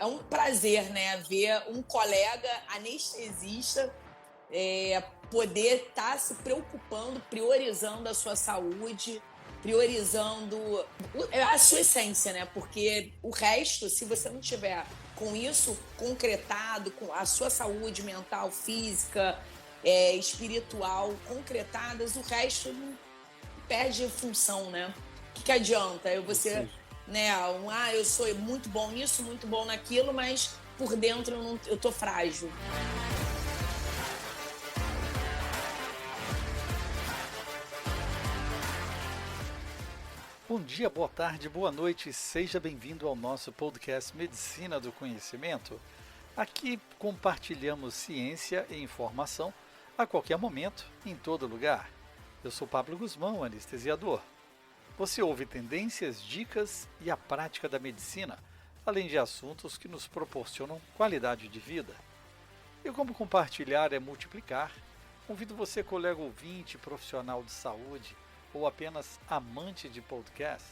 é um prazer, né, ver um colega anestesista poder estar se preocupando, priorizando a sua saúde, priorizando a sua essência, né? Porque o resto, se você não tiver com isso concretado, com a sua saúde mental, física, espiritual concretadas, o resto não perde função, né? O que adianta? Ou Você, seja, né? Eu sou muito bom nisso, muito bom naquilo, mas por dentro eu tô frágil. bom dia, boa tarde, boa noite, seja bem-vindo ao nosso podcast Medicina do Conhecimento. Aqui compartilhamos ciência e informação a qualquer momento, em todo lugar. Eu sou Pablo Guzmão, anestesiador. Você ouve tendências, dicas e a prática da medicina, além de assuntos que nos proporcionam qualidade de vida. E como compartilhar é multiplicar, convido você, colega ouvinte, profissional de saúde ou apenas amante de podcast,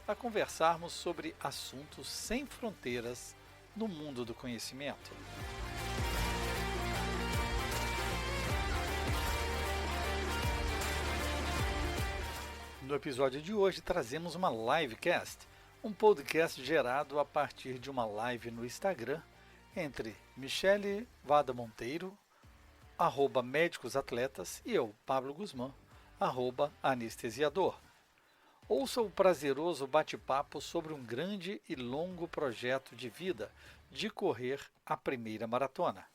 a conversarmos sobre assuntos sem fronteiras no mundo do conhecimento. No episódio de hoje trazemos uma livecast, um podcast gerado a partir de uma live no Instagram entre Michele Vada Monteiro, @médicosatletas, e eu, Pablo Guzmán, @anestesiador. Ouça o prazeroso bate-papo sobre um grande e longo projeto de vida de correr a primeira maratona.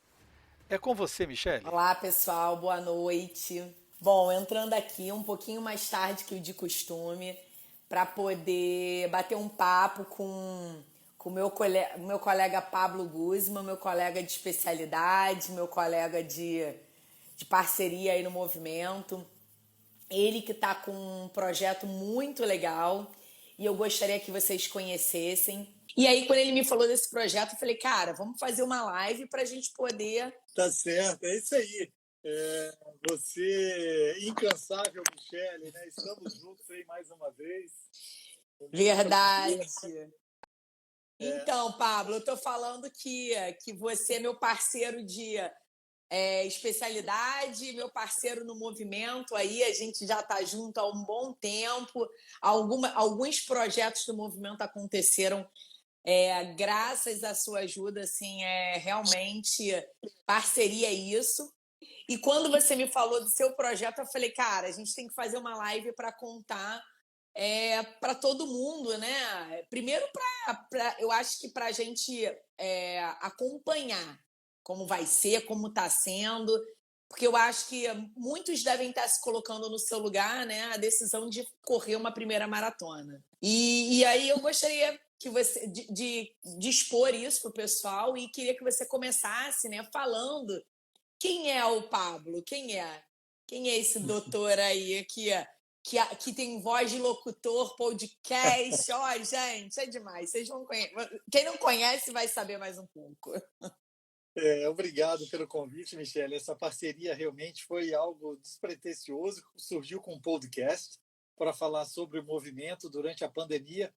É com você, Michele. Olá, pessoal, boa noite. Bom, entrando aqui um pouquinho mais tarde que o de costume, para poder bater um papo com o meu colega Pablo Guzmán, meu colega de especialidade, meu colega de parceria aí no movimento. Ele que está com um projeto muito legal e eu gostaria que vocês conhecessem. E aí, quando ele me falou desse projeto, eu falei, cara, vamos fazer uma live para a gente poder. Tá certo, é isso aí. Você, incansável, Michele, né? Estamos juntos aí mais uma vez. Verdade. Então, Pablo, eu tô falando que você é meu parceiro de especialidade, meu parceiro no movimento aí, a gente já tá junto há um bom tempo. Alguns projetos do movimento aconteceram graças à sua ajuda, assim, realmente parceria é isso. E quando você me falou do seu projeto, eu falei, cara, a gente tem que fazer uma live para contar para todo mundo, né? Primeiro, eu acho que para a gente acompanhar como vai ser, como está sendo, porque eu acho que muitos devem estar se colocando no seu lugar, né? A decisão de correr uma primeira maratona. E aí eu gostaria que você de expor isso para o pessoal e queria que você começasse, né, falando quem é o Pablo, quem é esse doutor aí que tem voz de locutor, podcast. Ó, gente, é demais. Vocês vão conhecer. Quem não conhece vai saber mais um pouco. Obrigado pelo convite, Michele. Essa parceria realmente foi algo despretensioso. Surgiu com um podcast para falar sobre o movimento durante a pandemia.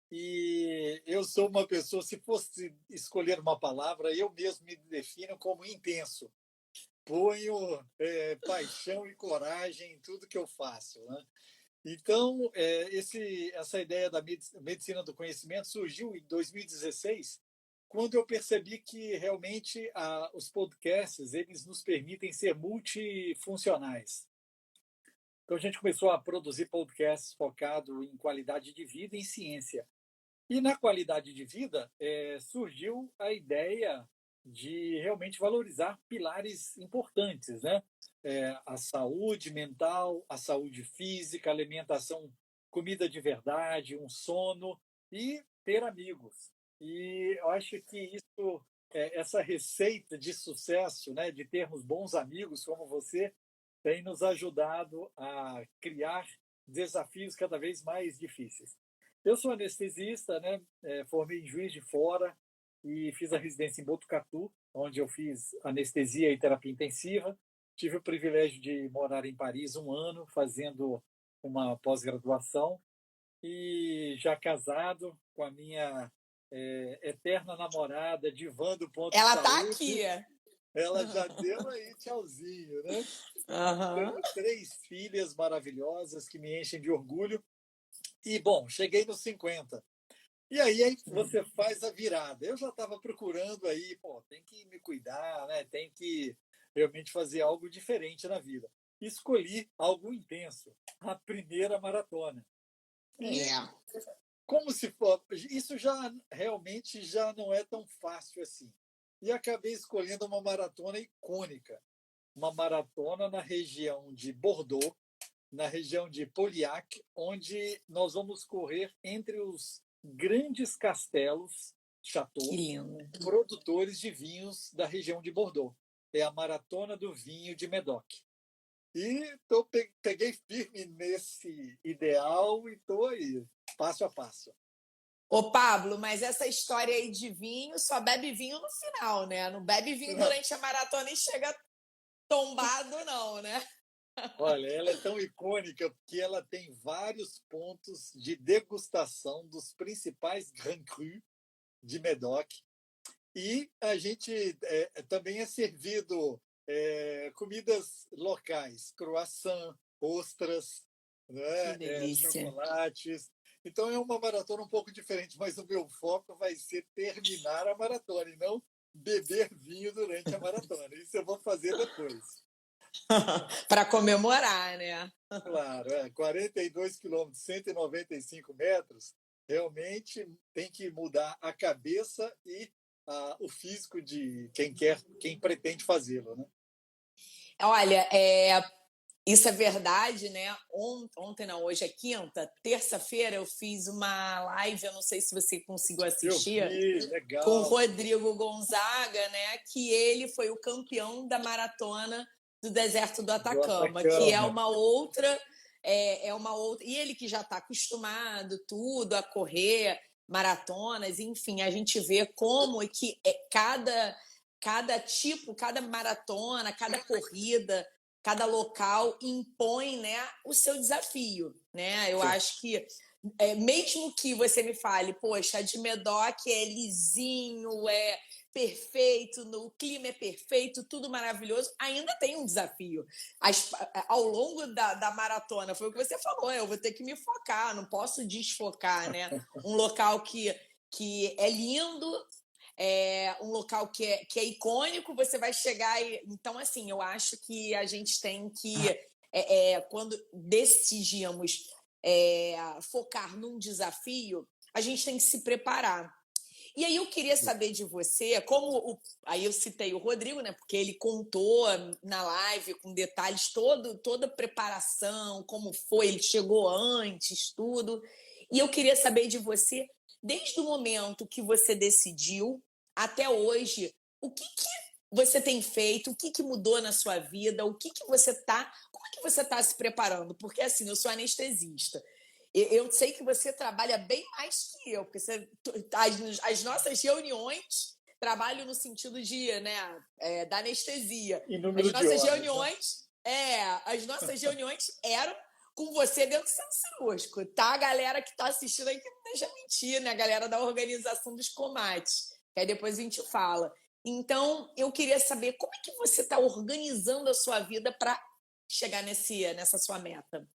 E eu sou uma pessoa, se fosse escolher uma palavra, eu mesmo me defino como intenso. Ponho paixão e coragem em tudo que eu faço, né? Então, essa ideia da medicina do conhecimento surgiu em 2016, quando eu percebi que realmente os podcasts eles nos permitem ser multifuncionais. Então, a gente começou a produzir podcasts focados em qualidade de vida e em ciência. E na qualidade de vida surgiu a ideia de realmente valorizar pilares importantes, né? A saúde mental, a saúde física, alimentação, comida de verdade, um sono e ter amigos. E eu acho que isso, essa receita de sucesso, né, de termos bons amigos como você, tem nos ajudado a criar desafios cada vez mais difíceis. Eu sou anestesista, né? Formei em Juiz de Fora e fiz a residência em Botucatu, onde eu fiz anestesia e terapia intensiva. Tive o privilégio de morar em Paris um ano, fazendo uma pós-graduação, e já casado com a minha eterna namorada, divã do Ponto de Ela tá Saúde. aqui. Ela já deu aí tchauzinho, né? Uhum. Tenho 3 filhas maravilhosas que me enchem de orgulho. E, bom, cheguei nos 50. E aí você faz a virada. Eu já estava procurando aí, pô, tem que me cuidar, né? Tem que realmente fazer algo diferente na vida. Escolhi algo intenso, a primeira maratona. E É. como se for, isso já realmente já não é tão fácil assim. E acabei escolhendo uma maratona icônica, uma maratona na região de Bordeaux, na região de Pauillac, onde nós vamos correr entre os grandes castelos, Que chateaux, lindo. produtores de vinhos da região de Bordeaux. É a Maratona do Vinho de Medoc. E peguei firme nesse ideal e estou aí, passo a passo. Ô, Pablo, mas essa história aí de vinho, só bebe vinho no final, né? Não bebe vinho durante a maratona e chega tombado, não, né? Olha, ela é tão icônica porque ela tem vários pontos de degustação dos principais Grand Cru de Medoc. E a gente também é servido comidas locais, croissant, ostras, Que né, delícia. chocolates. Então é uma maratona um pouco diferente, mas o meu foco vai ser terminar a maratona e não beber vinho durante a maratona. Isso eu vou fazer depois. Para comemorar, né? Claro, 42 quilômetros, 195 metros, realmente tem que mudar a cabeça e o físico de quem pretende fazê-lo, né? Olha, isso é verdade, né? Ontem não, hoje é quinta, terça-feira eu fiz uma live, eu não sei se você conseguiu Eu assistir, vi, com o legal. Rodrigo Gonzaga, né? Que ele foi o campeão da maratona do deserto do Do Atacama, que é Atacama. uma outra, é uma outra. E ele que já está acostumado tudo a correr maratonas, enfim, a gente vê como que cada tipo, cada maratona, cada corrida, cada local impõe, né, o seu desafio, né? Eu Sim. acho que mesmo que você me fale, poxa, a de Medoc é lisinho, é perfeito, o clima é perfeito, tudo maravilhoso, ainda tem um desafio. Ao longo da maratona, foi o que você falou, eu vou ter que me focar, não posso desfocar, né? Um local que é lindo, um local que é icônico, você vai chegar e... Então, assim, eu acho que a gente tem que, quando decidimos focar num desafio, a gente tem que se preparar. E aí eu queria saber de você, aí eu citei o Rodrigo, né? Porque ele contou na live com detalhes toda a preparação, como foi, ele chegou antes, tudo. E eu queria saber de você, desde o momento que você decidiu até hoje, o que você tem feito, o que mudou na sua vida, como é que você está se preparando? Porque assim, eu sou anestesista. Eu sei que você trabalha bem mais que eu, porque as nossas reuniões trabalham no sentido de, né, da anestesia. Em número de horas, né? As nossas reuniões eram com você dentro do centro cirúrgico, tá? A galera que está assistindo aí que não deixa mentir, né? A galera da organização dos comates, que aí depois a gente fala. Então, eu queria saber como é que você está organizando a sua vida para chegar nessa sua meta.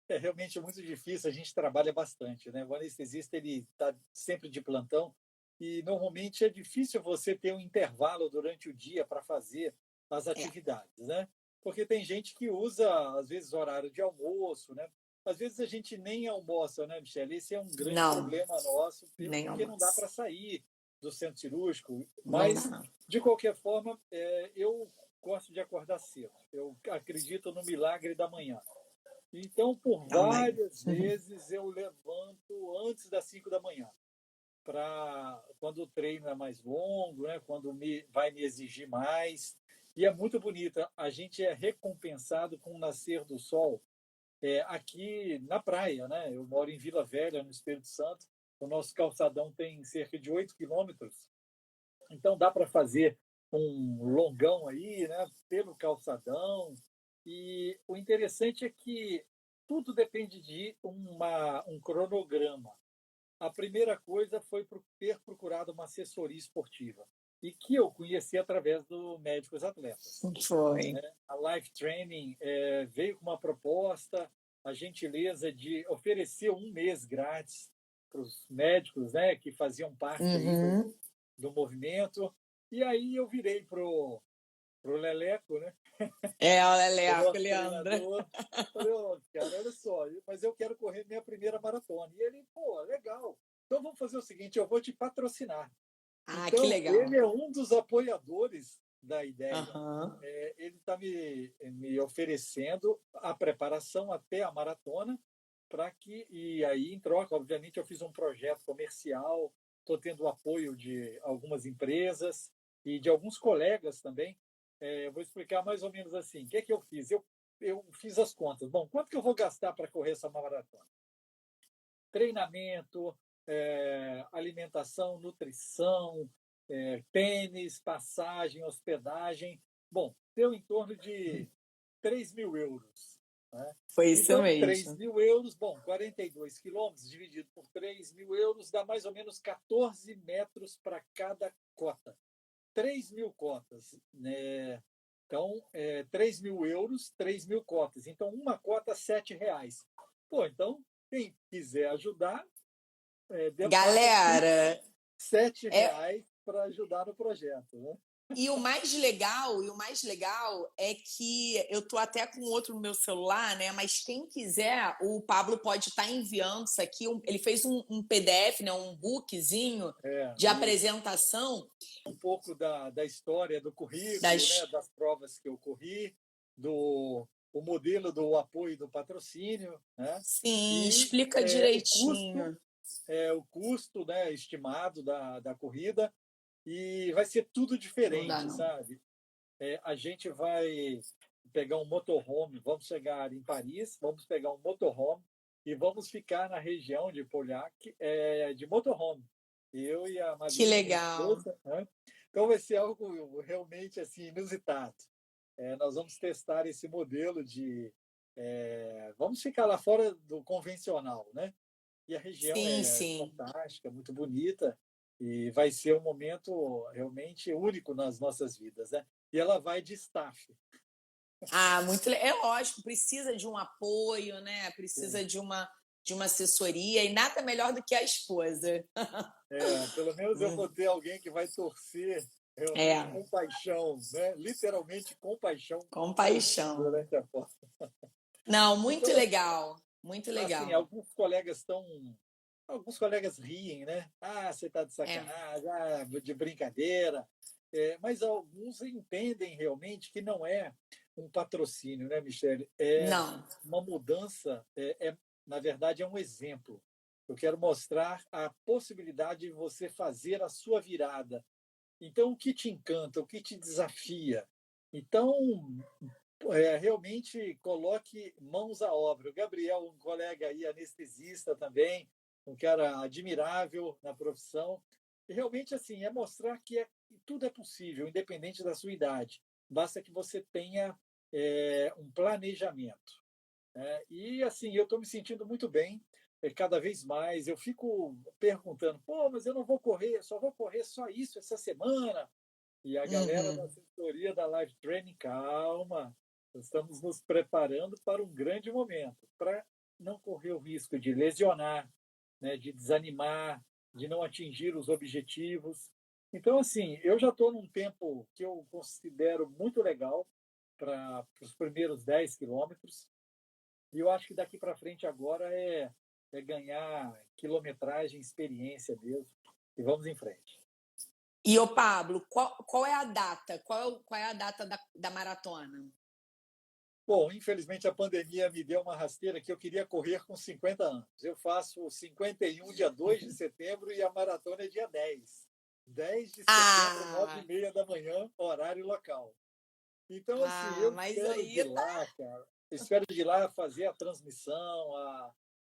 É realmente muito difícil, a gente trabalha bastante, né? O anestesista ele está sempre de plantão e normalmente é difícil você ter um intervalo durante o dia para fazer as atividades, né? Porque tem gente que usa às vezes horário de almoço, né? Às vezes a gente nem almoça, né, Michele? Esse é um grande Não, problema nosso, nem porque não dá almoço. para sair do centro cirúrgico. Não dá, Mas não. de qualquer forma, eu gosto de acordar cedo. Eu acredito no milagre da manhã. Então, por Também. várias vezes, eu levanto antes das 5 da manhã, para quando o treino é mais longo, né? Quando vai me exigir mais. E é muito bonita. A gente é recompensado com o nascer do sol aqui na praia, né? Eu moro em Vila Velha, no Espírito Santo. O nosso calçadão tem cerca de 8 quilômetros. Então, dá para fazer um longão aí, né? Pelo calçadão. E o interessante é que tudo depende de um cronograma. A primeira coisa foi ter procurado uma assessoria esportiva e que eu conheci através do Médicos Atletas. Foi. A Life Training veio com uma proposta, a gentileza de oferecer um mês grátis para os médicos, né, que faziam parte aí do movimento. E aí eu virei pro Leleco, né? O O Leleco, nosso Leandro. treinador. Falei, cara, olha só, mas eu quero correr minha primeira maratona. E ele, pô, legal. Então vamos fazer o seguinte, eu vou te patrocinar. Que Então, legal. ele é um dos apoiadores da ideia. Ele está me oferecendo a preparação até a maratona, e aí, em troca, obviamente, eu fiz um projeto comercial, estou tendo o apoio de algumas empresas e de alguns colegas também. Eu vou explicar mais ou menos assim. O que é que eu fiz? Eu fiz as contas. Bom, quanto que eu vou gastar para correr essa maratona? Treinamento, alimentação, nutrição, tênis, passagem, hospedagem. Bom, deu em torno de 3.000 euros. Né? Foi isso então, mesmo. 3.000 euros, bom, 42 quilômetros dividido por 3.000 euros dá mais ou menos 14 metros para cada cota. 3.000 cotas. Né? Então, 3.000 euros, 3.000 cotas. Então, uma cota, R$7. Pô, então, quem quiser ajudar, Galera, R$7 para ajudar no projeto, né? E o mais legal é que eu tô até com outro no meu celular, né? Mas quem quiser, o Pablo pode estar enviando isso aqui. Ele fez um PDF, né? Um bookzinho de apresentação. Um pouco da história do currículo, né? Das provas que eu corri, o modelo do apoio e do patrocínio, né? Sim, explica direitinho. O custo, né, estimado da corrida. E vai ser tudo diferente, sabe? A gente vai pegar um motorhome, vamos chegar em Paris, vamos pegar um motorhome e vamos ficar na região de Pauillac de motorhome. Eu e a Maria. Que legal. Né? Então vai ser algo realmente assim inusitado. Nós vamos testar esse modelo de... vamos ficar lá fora do convencional, né? E a região fantástica, muito bonita. E vai ser um momento realmente único nas nossas vidas, né? E ela vai de staff. Muito é lógico, precisa de um apoio, né? Precisa de uma assessoria e nada melhor do que a esposa. Pelo menos eu vou ter alguém que vai torcer realmente com paixão, né? Literalmente com paixão. Com paixão. Durante a prova. Não, muito então, legal. Muito legal. Assim, alguns colegas riem, né? Você está de sacanagem, de brincadeira. Mas alguns entendem realmente que não é um patrocínio, né, Michele? Não. Uma mudança, na verdade, é um exemplo. Eu quero mostrar a possibilidade de você fazer a sua virada. Então, o que te encanta, o que te desafia? Então, realmente coloque mãos à obra. O Gabriel, um colega aí, anestesista também, um cara admirável na profissão. E realmente, assim, é mostrar que tudo é possível, independente da sua idade. Basta que você tenha um planejamento. E, assim, eu estou me sentindo muito bem, cada vez mais. Eu fico perguntando, mas eu não vou correr, só vou correr só isso essa semana. E a galera da assessoria da Life Training, calma, estamos nos preparando para um grande momento, para não correr o risco de lesionar, né, de desanimar, de não atingir os objetivos. Então, assim, eu já estou num tempo que eu considero muito legal para os primeiros 10 quilômetros. E eu acho que daqui para frente agora é ganhar quilometragem, experiência mesmo. E vamos em frente. E, ô Pablo, qual é a data? Qual é a data da maratona? Bom, infelizmente a pandemia me deu uma rasteira que eu queria correr com 50 anos. Eu faço 51 dia 2 de setembro e a maratona é dia 10. 10 de setembro, 9h30 da manhã, horário local. Então, assim, eu espero de lá, cara. Espero de lá fazer a transmissão.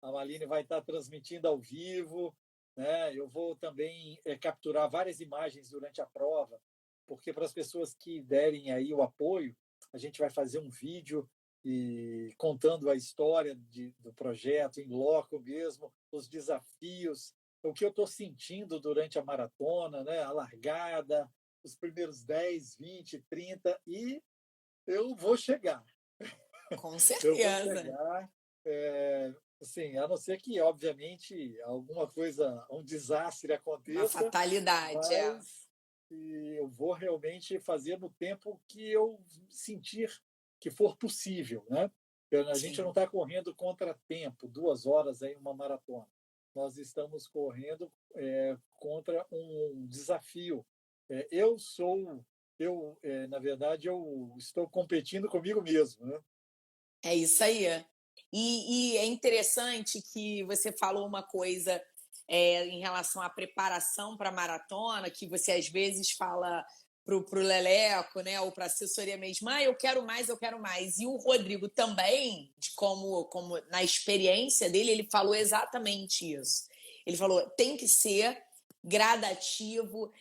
A Maline vai estar transmitindo ao vivo. Né? Eu vou também capturar várias imagens durante a prova, porque para as pessoas que derem aí o apoio, a gente vai fazer um vídeo contando a história do projeto, em loco mesmo, os desafios, o que eu estou sentindo durante a maratona, né? A largada, os primeiros 10, 20, 30, e eu vou chegar. Com Eu vou certeza. chegar, assim, a não ser que, obviamente, alguma coisa, um desastre Uma aconteça, fatalidade, é. mas eu vou realmente fazer no tempo que eu sentir que for possível, né? A gente não Sim. está correndo contra tempo, 2 horas em uma maratona. Nós estamos correndo contra um desafio. Na verdade, eu estou competindo comigo mesmo, né? É isso aí. E é interessante que você falou uma coisa em relação à preparação para a maratona, que você às vezes fala para o Leleco, né, ou para a assessoria mesmo, eu quero mais, eu quero mais. E o Rodrigo também, de como na experiência dele, ele falou exatamente isso. Ele falou, tem que ser gradativo.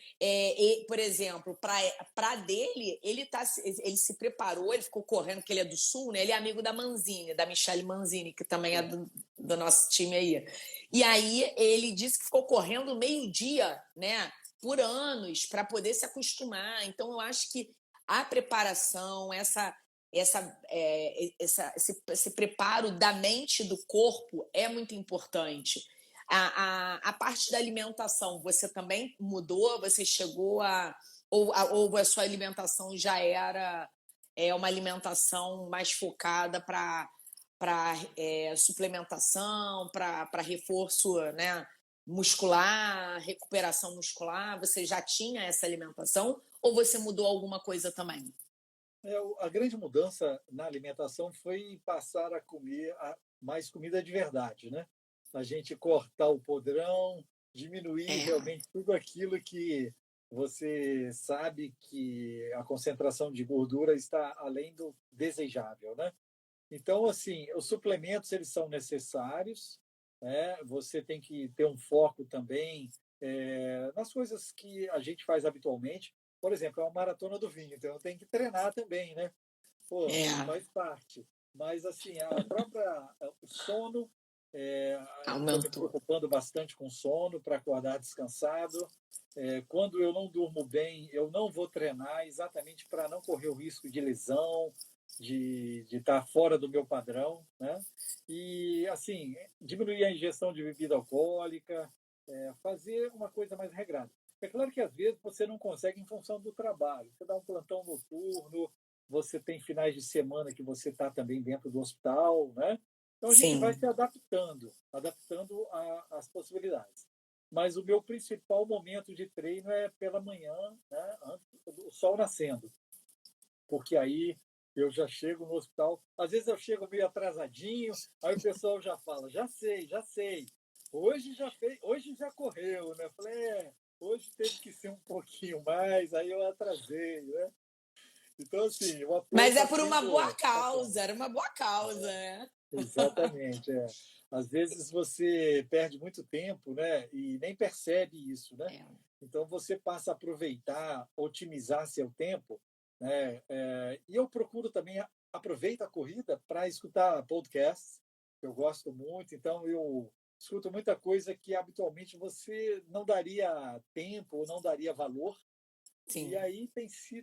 Por exemplo, para dele, ele se preparou, ele ficou correndo, porque ele é do Sul, né? Ele é amigo da Manzini, da Michele Manzini, que também é do nosso time aí. E aí ele disse que ficou correndo meio-dia, né? Por anos, para poder se acostumar. Então, eu acho que a preparação, esse preparo da mente e do corpo é muito importante. A parte da alimentação, você também mudou? Você chegou ou a sua alimentação já era uma alimentação mais focada para suplementação, para reforço, né, muscular, recuperação muscular? Você já tinha essa alimentação ou você mudou alguma coisa também? A grande mudança na alimentação foi passar a comer mais comida de verdade, né? A gente cortar o podrão, diminuir É, realmente tudo aquilo que você sabe que a concentração de gordura está além do desejável, né? Então, assim, os suplementos eles são necessários, né? Você tem que ter um foco também nas coisas que a gente faz habitualmente. Por exemplo, é uma maratona do vinho, então eu tenho que treinar também, né? Pô, é, faz parte. Mas, assim, o sono, estou me aumentou. preocupando bastante com o sono para acordar descansado. Quando eu não durmo bem, eu não vou treinar exatamente para não correr o risco de lesão, de estar fora do meu padrão, né? E, assim, diminuir a ingestão de bebida alcoólica, fazer uma coisa mais regrada. É claro que às vezes você não consegue em função do trabalho. Você dá um plantão noturno, você tem finais de semana que você está também dentro do hospital, né? Então a gente vai Sim. se adaptando às possibilidades. Mas o meu principal momento de treino é pela manhã, né? Antes do sol nascendo, porque aí eu já chego no hospital. Às vezes eu chego meio atrasadinho, aí o pessoal já fala: já sei, já sei. Hoje já fez, hoje já correu, né? Eu falei: hoje teve que ser um pouquinho mais, aí eu atrasei, né? Então, assim, o apoio Mas é está por uma boa sendo bacana. causa, era uma boa causa, né? Exatamente. Às vezes você perde muito tempo, né? E nem percebe isso, né? É. Então você passa a aproveitar, otimizar seu tempo, né? E eu procuro também aproveitar a corrida para escutar podcasts, que eu gosto muito. Então eu escuto muita coisa que habitualmente você não daria tempo ou não daria valor. E Sim. aí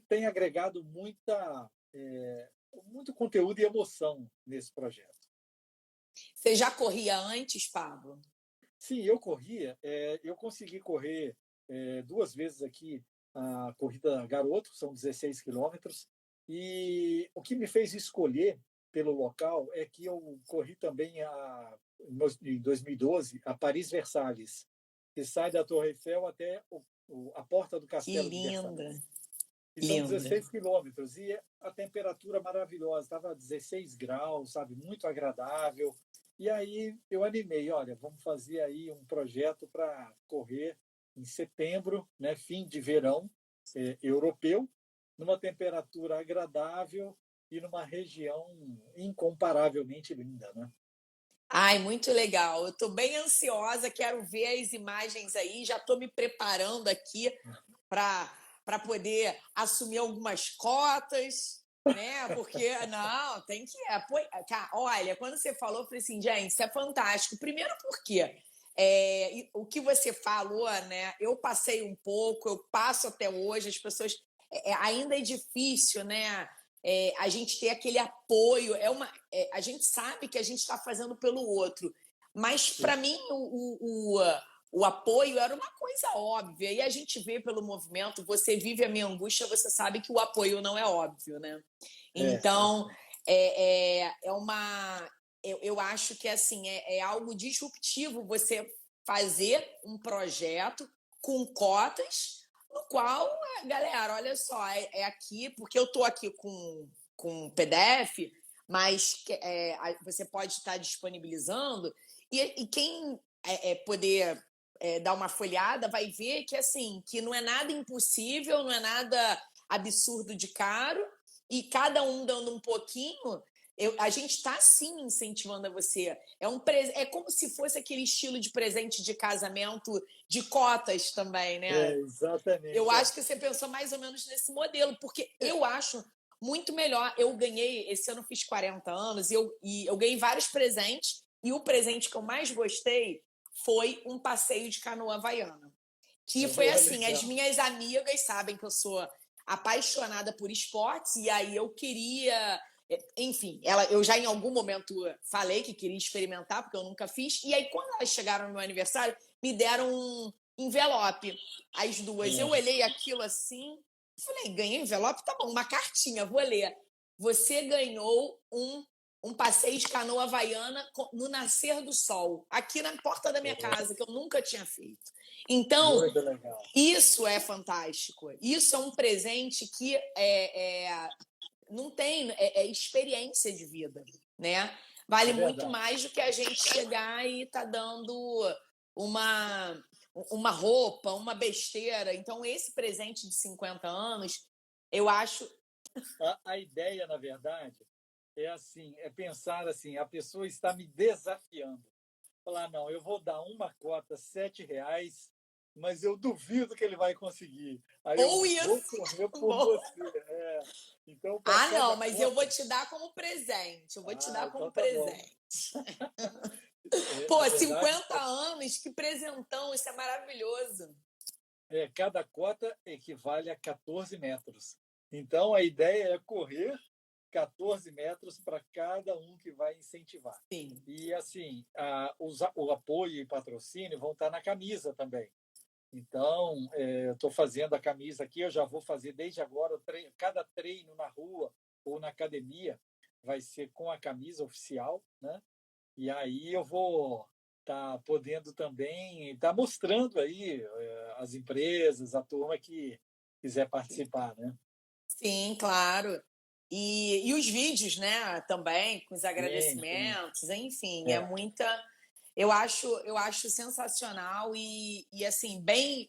tem agregado muito conteúdo e emoção nesse projeto. Você já corria antes, Pablo? Sim, eu corria. Eu consegui correr 2 vezes aqui a corrida garoto, são 16 quilômetros. E o que me fez escolher pelo local é que eu corri também em 2012 a Paris-Versalhes, que sai da Torre Eiffel até a porta do Que Castelo de linda, Versalhes. E são linda. 16 quilômetros. E a temperatura maravilhosa, estava 16 graus, sabe? Muito agradável. E aí eu animei, olha, vamos fazer aí um projeto para correr em setembro, né, fim de verão europeu, numa temperatura agradável e numa região incomparavelmente linda, né? Ai, muito legal. Eu estou bem ansiosa, quero ver as imagens aí, já estou me preparando aqui para poder assumir algumas cotas, né? Porque não, tem que olha, quando você falou, eu falei assim, gente, isso é fantástico. Primeiro porque o que você falou, né? Eu passei um pouco, eu passo até hoje, as pessoas ainda é difícil, né? A gente ter aquele apoio, a gente sabe que a gente está fazendo pelo outro, mas para mim o apoio era uma coisa óbvia, e a gente vê pelo movimento, você vive a minha angústia, você sabe que o apoio não é óbvio, né? Então, eu acho que assim, é algo disruptivo você fazer um projeto com cotas, no qual, galera, olha só, aqui, porque eu estou aqui com PDF, mas você pode estar disponibilizando, e quem poder dar uma folhada vai ver que, assim, que não é nada impossível, não é nada absurdo de caro, e cada um dando um pouquinho, a gente está, sim, incentivando a você. É como se fosse aquele estilo de presente de casamento de cotas também, né? Exatamente. Eu acho que você pensou mais ou menos nesse modelo, porque eu acho muito melhor. Eu ganhei, esse ano eu fiz 40 anos, e eu ganhei vários presentes, e o presente que eu mais gostei foi um passeio de canoa havaiana. Que foi assim, legal. As minhas amigas sabem que eu sou apaixonada por esportes, e aí eu queria... Enfim, eu já em algum momento falei que queria experimentar, porque eu nunca fiz, e aí quando elas chegaram no meu aniversário, me deram um envelope, as duas. Eu olhei aquilo assim, falei, ganhei envelope? Tá bom, uma cartinha, vou ler. Você ganhou um passeio de canoa havaiana no nascer do sol, aqui na porta da minha casa, que eu nunca tinha feito. Então, isso é fantástico. Isso é um presente que não tem experiência de vida, né? Vale muito mais do que a gente chegar e tá dando uma roupa, uma besteira. Então, esse presente de 50 anos, eu acho... A ideia, na verdade, é pensar assim, a pessoa está me desafiando. Falar, não, eu vou dar uma cota, R$7, mas eu duvido que ele vai conseguir. Aí Ou eu vou correr por você. Então, não, mas eu vou te dar como presente. Eu vou te dar como presente. Pô, verdade, 50 anos, que presentão, isso é maravilhoso. Cada cota equivale a 14 metros. Então, a ideia é correr 14 metros para cada um que vai incentivar. Sim. E, assim, o apoio e patrocínio vão estar na camisa também. Então, eu estou fazendo a camisa aqui, eu já vou fazer desde agora, cada treino na rua ou na academia vai ser com a camisa oficial, né? E aí eu vou estar podendo também estar mostrando aí as empresas, a turma que quiser participar, né? Sim, claro. E os vídeos, né, também, com os agradecimentos, enfim, é muita... Eu acho sensacional e assim,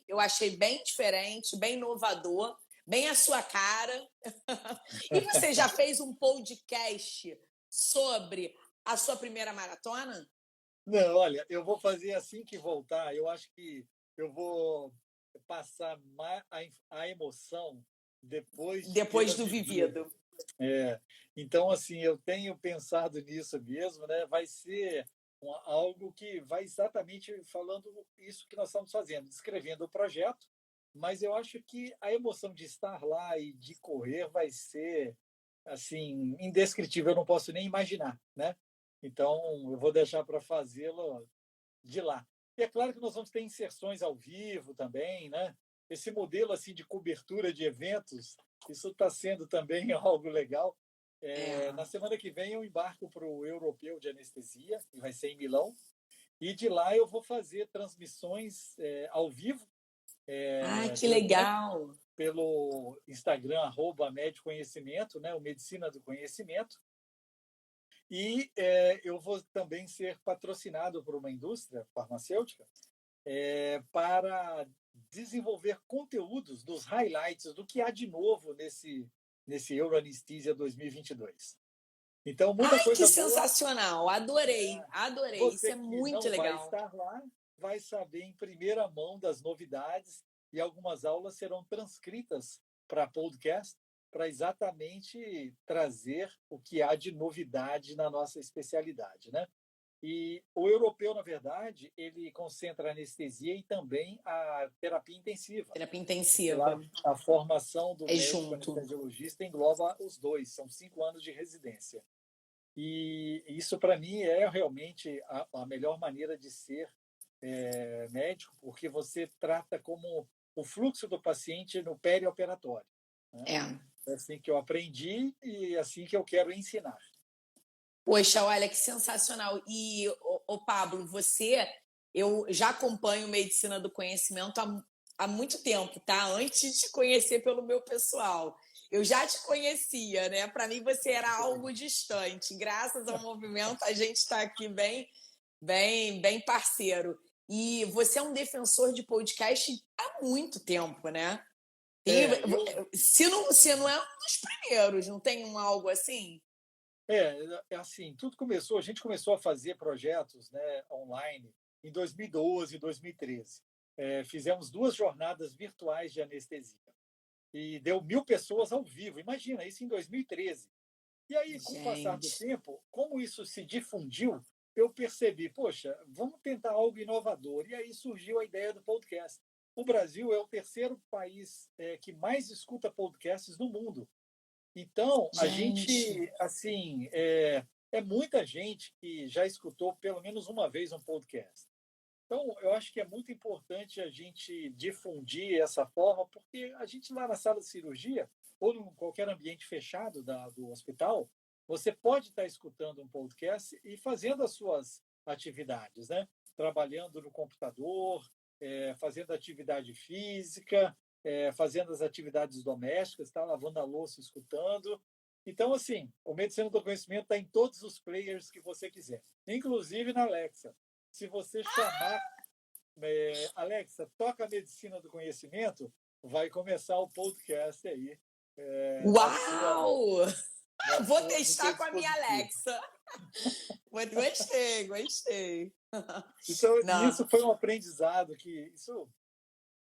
eu achei bem diferente, bem inovador, bem a sua cara. E você já fez um podcast sobre a sua primeira maratona? Não, olha, eu vou fazer assim que voltar. Eu acho que eu vou passar a emoção depois do vivido. Então, assim, eu tenho pensado nisso mesmo, né? Vai ser algo que vai exatamente falando isso que nós estamos fazendo, descrevendo o projeto, mas eu acho que a emoção de estar lá e de correr vai ser, assim, indescritível, eu não posso nem imaginar, né? Então, eu vou deixar para fazê-lo de lá. E é claro que nós vamos ter inserções ao vivo também, né? Esse modelo assim de cobertura de eventos, isso está sendo também algo legal. Na semana que vem eu embarco para o Europeu de Anestesia, que vai ser em Milão, e de lá eu vou fazer transmissões ao vivo. Que legal! Pelo Instagram, @Mediconhecimento, né? O Medicina do Conhecimento. E eu vou também ser patrocinado por uma indústria farmacêutica para desenvolver conteúdos dos highlights do que há de novo nesse Euroanesthesia 2022. Então, muita coisa que boa. Sensacional! Adorei, adorei. Você isso é muito legal. Vai estar lá, vai saber em primeira mão das novidades, e algumas aulas serão transcritas para podcast, para exatamente trazer o que há de novidade na nossa especialidade, né? E o europeu, na verdade, ele concentra a anestesia e também a terapia intensiva. Terapia Porque lá intensiva. a formação do É médico junto. anestesiologista engloba os dois, são 5 anos de residência. E isso, para mim, é realmente a melhor maneira de ser médico, porque você trata como o fluxo do paciente no perioperatório, né? É. É assim que eu aprendi e assim que eu quero ensinar. Poxa, olha que sensacional. E, Pablo, eu já acompanho Medicina do Conhecimento há muito tempo, tá? Antes de te conhecer pelo meu pessoal. Eu já te conhecia, né? Para mim você era algo distante. Graças ao movimento, a gente está aqui bem parceiro. E você é um defensor de podcast há muito tempo, né? Se não é um dos primeiros, não tem algo assim? Assim, tudo começou, a gente começou a fazer projetos, né, online em 2012, 2013. Fizemos 2 jornadas virtuais de anestesia e deu 1.000 pessoas ao vivo. Imagina, isso em 2013. E aí, com o passar do tempo, como isso se difundiu, eu percebi, poxa, vamos tentar algo inovador. E aí surgiu a ideia do podcast. O Brasil é o 3º país que mais escuta podcasts no mundo. Então, a gente, assim, é muita gente que já escutou pelo menos uma vez um podcast. Então, eu acho que é muito importante a gente difundir essa forma, porque a gente lá na sala de cirurgia, ou em qualquer ambiente fechado do hospital, você pode estar escutando um podcast e fazendo as suas atividades, né? Trabalhando no computador, fazendo atividade física, fazendo as atividades domésticas, tá? Lavando a louça, escutando. Então, assim, o Medicina do Conhecimento está em todos os players que você quiser, inclusive na Alexa. Se você chamar, Alexa, toca a Medicina do Conhecimento, vai começar o podcast aí. Uau! Vou No testar seu com a minha dispositivo. Alexa. Gostei. Então, Não. isso foi um aprendizado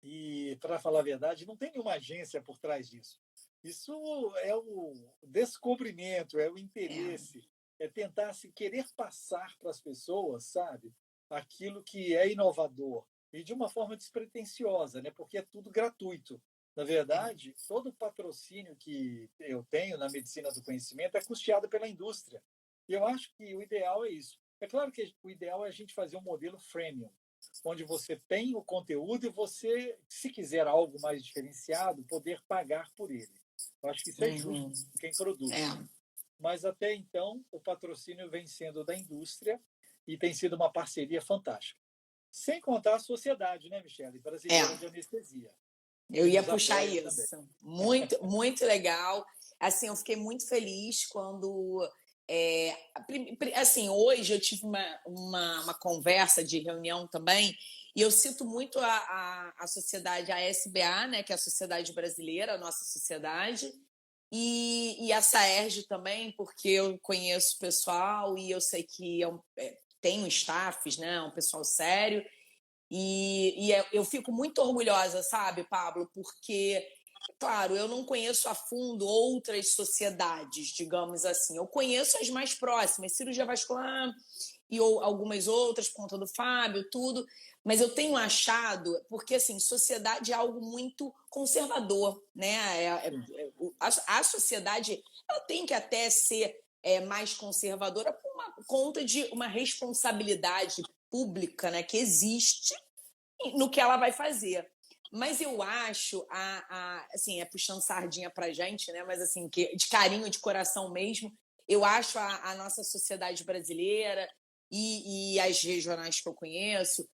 e, para falar a verdade, não tem nenhuma agência por trás disso. Isso é o descobrimento, é o interesse, é tentar se querer passar para as pessoas, sabe, aquilo que é inovador e de uma forma despretensiosa, né? Porque é tudo gratuito. Na verdade, todo o patrocínio que eu tenho na medicina do conhecimento é custeado pela indústria. E eu acho que o ideal é isso. É claro que o ideal é a gente fazer um modelo freemium, onde você tem o conteúdo e você, se quiser algo mais diferenciado, poder pagar por ele. Eu acho que isso é justo com quem produz. Mas até então, o patrocínio vem sendo da indústria e tem sido uma parceria fantástica. Sem contar a sociedade, né, Michele? Brasileira de Anestesia. Eu ia puxar isso. Também. Muito legal. Assim, eu fiquei muito feliz quando... assim, hoje eu tive uma conversa de reunião também, e eu cito muito a sociedade, a SBA, né, que é a Sociedade Brasileira, a nossa sociedade, e a SAERJ também, porque eu conheço o pessoal e eu sei que tem staffs, né, um pessoal sério, e eu fico muito orgulhosa, sabe, Pablo, porque, claro, eu não conheço a fundo outras sociedades, digamos assim. Eu conheço as mais próximas, cirurgia vascular e algumas outras, por conta do Fábio, tudo. Mas eu tenho achado, porque, assim, sociedade é algo muito conservador, né? A sociedade ela tem que até ser mais conservadora por conta de uma responsabilidade pública, né, que existe no que ela vai fazer. Mas eu acho, assim, puxando sardinha pra gente, né? Mas assim, de carinho, de coração mesmo, eu acho a nossa sociedade brasileira e as regionais que eu conheço,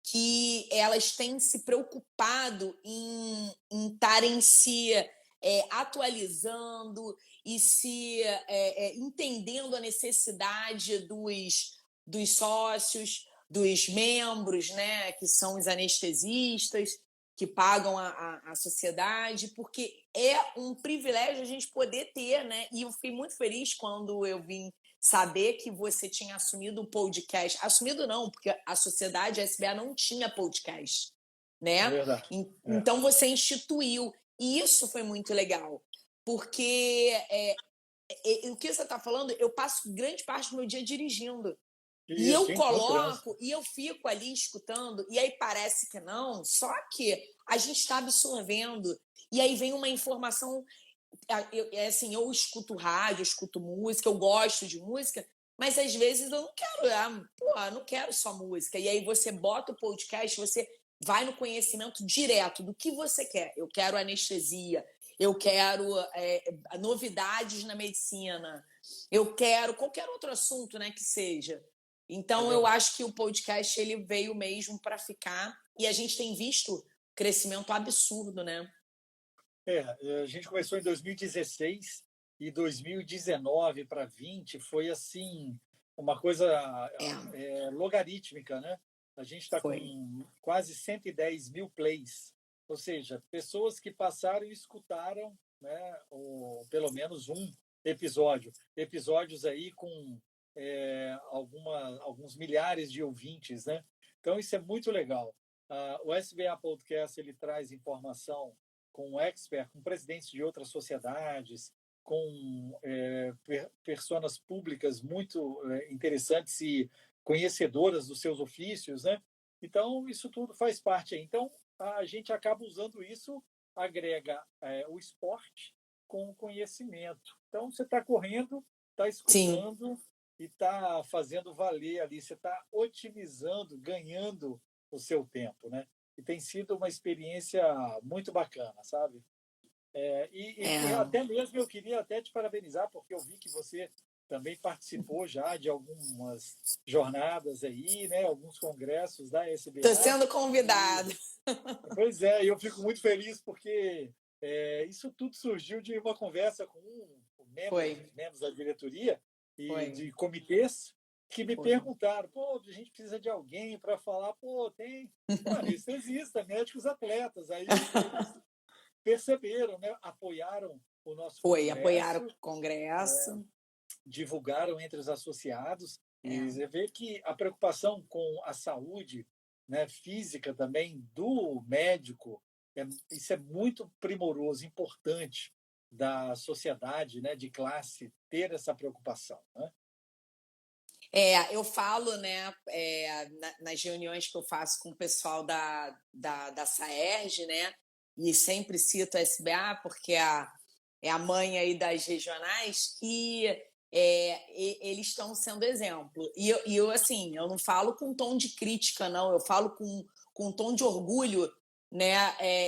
que elas têm se preocupado em estarem se atualizando e se entendendo a necessidade dos sócios, dos membros, né, que são os anestesistas, que pagam a sociedade, porque é um privilégio a gente poder ter, né? E eu fiquei muito feliz quando eu vim saber que você tinha assumido o podcast. Assumido não, porque a sociedade, a SBA, não tinha podcast, né? É verdade. Então você instituiu. E isso foi muito legal, porque o que você está falando, eu passo grande parte do meu dia dirigindo. E eu Isso, coloco, e eu fico ali escutando, e aí parece que não, só que a gente está absorvendo. E aí vem uma informação. Assim, eu escuto rádio, eu escuto música, eu gosto de música, mas às vezes eu não quero, não quero só música. E aí você bota o podcast, você vai no conhecimento direto do que você quer. Eu quero anestesia, eu quero novidades na medicina, eu quero qualquer outro assunto, né, que seja. Então, eu acho que o podcast ele veio mesmo para ficar e a gente tem visto crescimento absurdo, né? A gente começou em 2016 e 2019 para 20 foi assim uma coisa logarítmica, né? A gente está com quase 110 mil plays, ou seja, pessoas que passaram e escutaram, né, pelo menos um episódios aí com alguns milhares de ouvintes, né? Então isso é muito legal. O SBA Podcast ele traz informação com expert, com presidentes de outras sociedades, com pessoas públicas muito interessantes e conhecedoras dos seus ofícios, né? Então, isso tudo faz parte. Então, a gente acaba usando isso, agrega o esporte com o conhecimento. Então, você está correndo, está escutando e está fazendo valer ali, você está otimizando, ganhando o seu tempo, né? E tem sido uma experiência muito bacana, sabe? Até mesmo eu queria até te parabenizar, porque eu vi que você também participou já de algumas jornadas aí, né? Alguns congressos da SBA. Estou sendo convidada. Pois é, e eu fico muito feliz porque isso tudo surgiu de uma conversa com membros da diretoria e de comitês que me perguntaram, a gente precisa de alguém para falar, tem anestesista, médicos atletas. Aí eles perceberam, né? Apoiaram o nosso congresso. Apoiaram o congresso. Divulgaram entre os associados. E você vê que a preocupação com a saúde, né, física também do médico, isso é muito primoroso, importante da sociedade, né, de classe, ter essa preocupação, né? Eu falo, né, nas reuniões que eu faço com o pessoal da SAERJ, né, e sempre cito a SBA, porque é a mãe aí das regionais, que eles estão sendo exemplo. E eu, assim, eu não falo com tom de crítica, não, eu falo com tom de orgulho, né,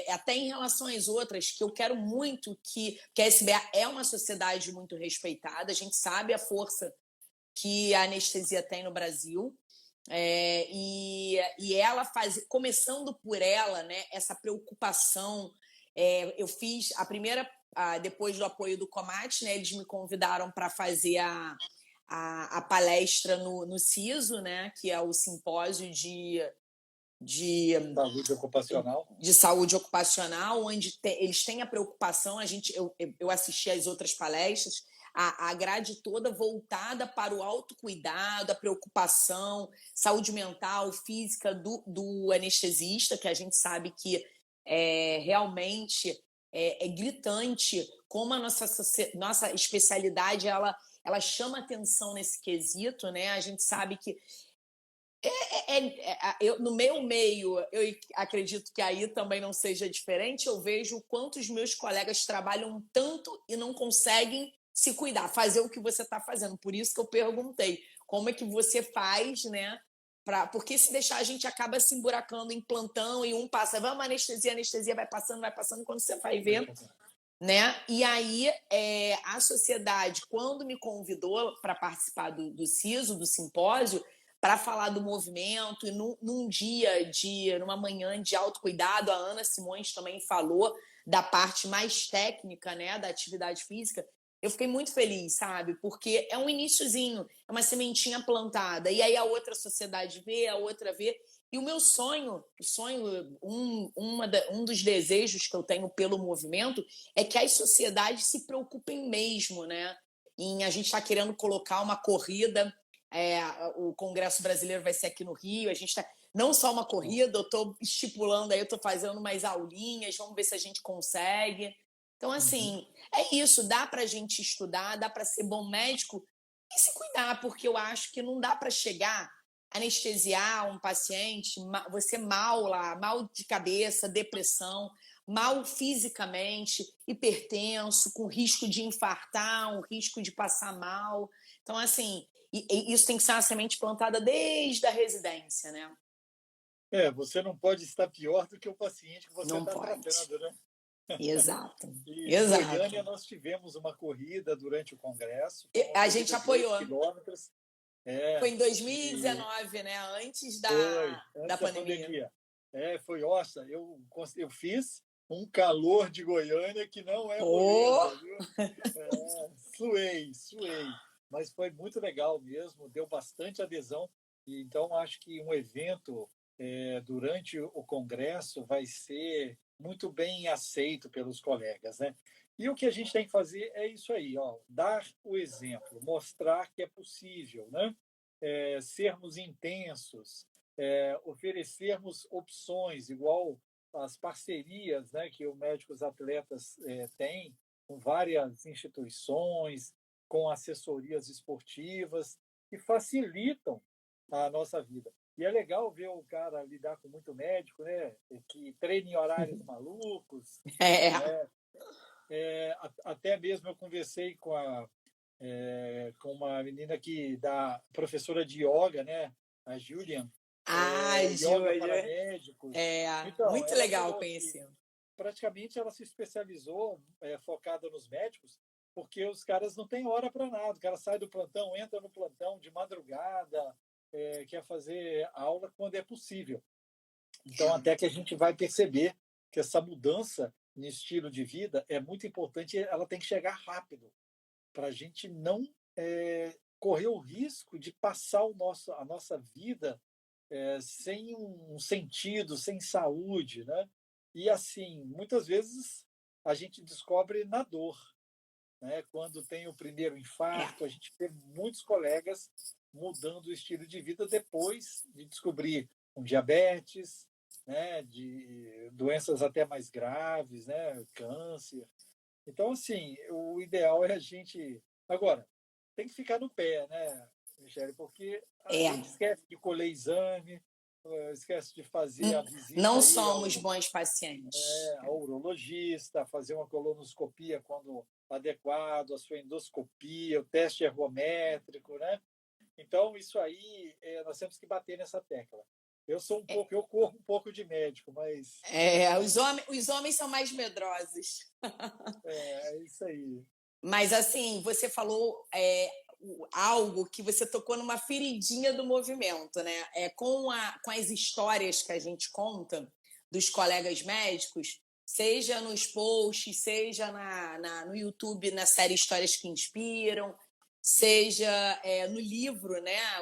até em relação às outras, que eu quero muito que a SBA é uma sociedade muito respeitada, a gente sabe a força que a anestesia tem no Brasil, e ela começando por ela, né, essa preocupação. Eu fiz a primeira, depois do apoio do Comat, né, eles me convidaram para fazer a palestra no CISO, né, que é o simpósio de saúde ocupacional, onde eles têm a preocupação. Eu assisti às outras palestras, a grade toda voltada para o autocuidado, a preocupação, saúde mental, física do anestesista, que a gente sabe que realmente é gritante como a nossa especialidade ela chama atenção nesse quesito, né? A gente sabe que no meu meio, eu acredito que aí também não seja diferente, eu vejo o quanto os meus colegas trabalham tanto e não conseguem se cuidar, fazer o que você está fazendo. Por isso que eu perguntei, como é que você faz, né? Porque se deixar, a gente acaba se emburacando em plantão e um passa, vamos, anestesia, vai passando, quando você vai ver, né? E aí, a sociedade, quando me convidou para participar do CISO, do simpósio, para falar do movimento, e numa manhã de autocuidado, a Ana Simões também falou da parte mais técnica, né, da atividade física. Eu fiquei muito feliz, sabe? Porque é um iniciozinho, é uma sementinha plantada, e aí a outra sociedade vê, a outra vê. E o meu sonho, um dos desejos que eu tenho pelo movimento é que as sociedades se preocupem mesmo, né? A gente está querendo colocar uma corrida. O Congresso Brasileiro vai ser aqui no Rio, a gente está não só uma corrida, eu estou estipulando aí, eu estou fazendo umas aulinhas, vamos ver se a gente consegue. Então, assim, é isso, dá para a gente estudar, dá para ser bom médico e se cuidar, porque eu acho que não dá para chegar anestesiar um paciente, você mal lá, mal de cabeça, depressão, mal fisicamente, hipertenso, com risco de infartar, um risco de passar mal. Então, assim, isso tem que ser uma semente plantada desde a residência, né? Você não pode estar pior do que o paciente que você Não está pode. tratando, né? Exato. E em Exato. Goiânia nós tivemos uma corrida durante o congresso, uma A corrida gente de 8 apoiou. quilômetros. Foi em E 2019, né? Antes foi, da antes da pandemia. pandemia. Foi, nossa, eu fiz um calor de Goiânia que não é Pô! moleza, viu? Suei. Mas foi muito legal mesmo, deu bastante adesão. E então, acho que um evento durante o congresso vai ser muito bem aceito pelos colegas, né? E o que a gente tem que fazer é isso aí, ó, dar o exemplo, mostrar que é possível, né? Sermos intensos, oferecermos opções, igual as parcerias, né, que o Médicos Atletas tem com várias instituições, com assessorias esportivas, que facilitam a nossa vida. E é legal ver o cara lidar com muito médico, né, que treina em horários malucos. É. Né? Até mesmo eu conversei com uma menina que dá professora de yoga, né, a Julian, yoga para Júlia. médicos. Então, Muito ela legal falou que conhecer. praticamente ela se especializou focada nos médicos, porque os caras não têm hora para nada. O cara sai do plantão, entra no plantão de madrugada, quer fazer aula quando é possível. Então, até que a gente vai perceber que essa mudança no estilo de vida é muito importante, ela tem que chegar rápido, para a gente não correr o risco de passar a nossa vida sem um sentido, sem saúde, né? E assim, muitas vezes a gente descobre na dor, né? Quando tem o primeiro infarto, a gente vê muitos colegas mudando o estilo de vida depois de descobrir um diabetes, né? De doenças até mais graves, né? Câncer. Então, assim, o ideal é a gente. Agora, tem que ficar no pé, né, Michele? Porque a gente esquece de colher exame, esquece de fazer a visita Não aí somos bons pacientes. ao urologista, fazer uma colonoscopia quando adequado, a sua endoscopia, o teste ergométrico, né? Então, isso aí, nós temos que bater nessa tecla. Eu corro um pouco de médico, mas. Os homens são mais medrosos. É isso aí. Mas, assim, você falou algo que você tocou numa feridinha do movimento, né? Com as histórias que a gente conta dos colegas médicos, seja nos posts, seja no YouTube, na série Histórias que Inspiram, seja no livro, né?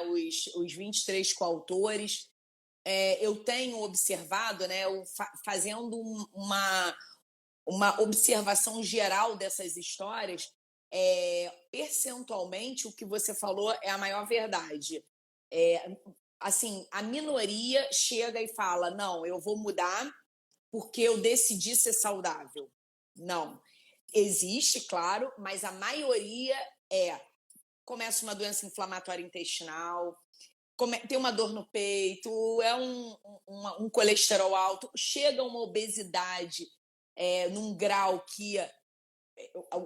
Os 23 coautores. Eu tenho observado, né? Fazendo uma observação geral dessas histórias, percentualmente, o que você falou é a maior verdade. Assim, a minoria chega e fala, não, eu vou mudar porque eu decidi ser saudável. Não. Existe, claro, mas a maioria começa uma doença inflamatória intestinal, tem uma dor no peito, um colesterol alto, chega uma obesidade num grau que